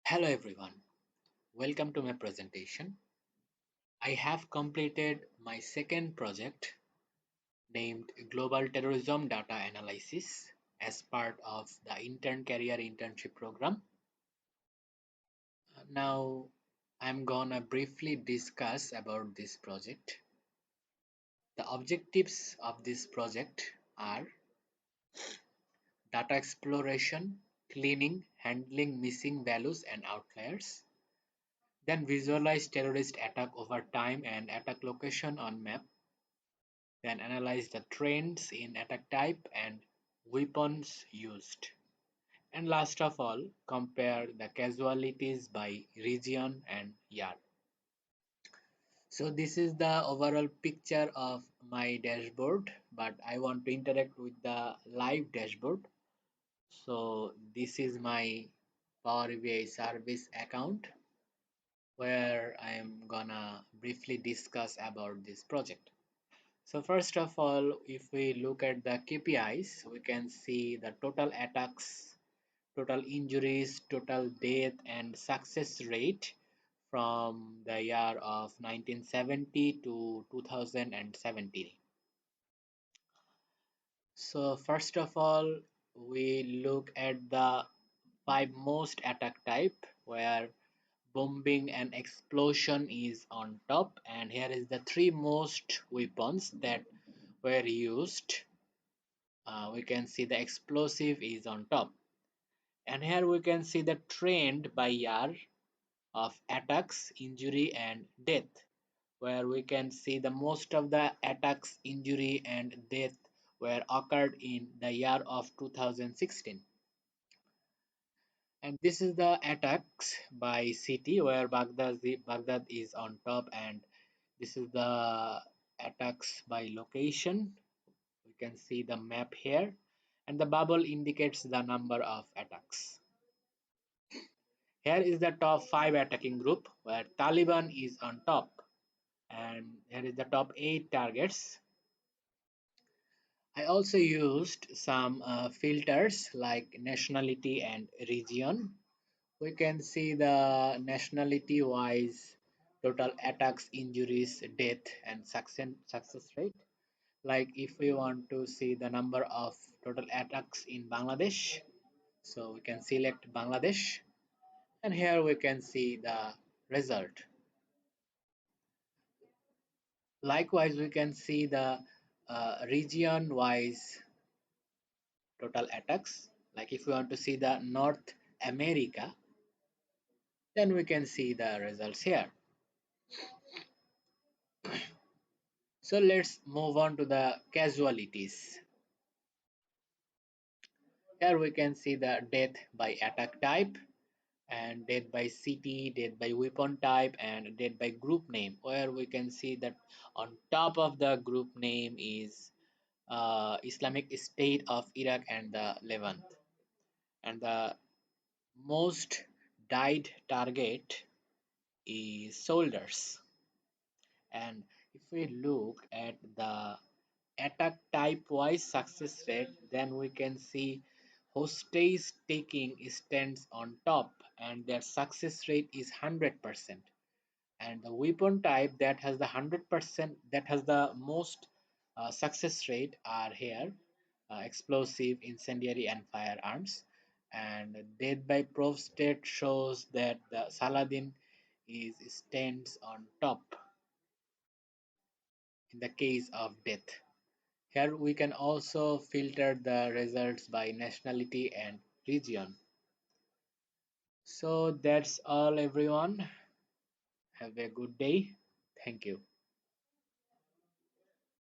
Hello everyone, welcome to my presentation. I have completed my second project named Global Terrorism Data Analysis as part of the InternCareer internship program. Now I'm gonna briefly discuss about this project. The objectives of this project are data exploration, cleaning, handling missing values and outliers, then visualize terrorist attack over time and attack location on map, then analyze the trends in attack type and weapons used. And last of all, compare the casualties by region and year. So this is the overall picture of my dashboard, but I want to interact with the live dashboard. So this is my Power BI service account where I am gonna briefly discuss about this project. So first of all, if we look at the KPIs, we can see the total attacks, total injuries, total death and success rate from the year of 1970 to 2017. So first of all, we look at the five most attack type where bombing and explosion is on top, and here is the three most weapons that were used. We can see the explosive is on top, and here we can see the trend by year of attacks, injury and death, where we can see the most of the attacks, injury and death were occurred in the year of 2016. And this is the attacks by city where Baghdad is on top, and this is the attacks by location. We can see the map here, and the bubble indicates the number of attacks. Here is the top 5 attacking group where Taliban is on top, and here is the top 8 targets. I also used some filters like nationality and region. We can see the nationality wise total attacks, injuries, death and success rate. Like if we want to see the number of total attacks in Bangladesh, so we can select Bangladesh, and here we can see the result. Likewise, we can see the region wise total attacks. Like if we want to see the North America, then we can see the results here. So let's move on to the casualties. Here we can see the death by attack type and death by city, death by weapon type and death by group name, where we can see that on top of the group name is Islamic State of Iraq and the Levant, and the most died target is soldiers. And if we look at the attack type wise success rate, then we can see hostage taking stands on top and their success rate is 100%. And the weapon type that has the 100%, that has the most success rate are here, explosive, incendiary and firearms. And death by prostate shows that the Saladin is stands on top in the case of death. Here we can also filter the results by nationality and region. So that's all everyone. Have a good day. Thank you.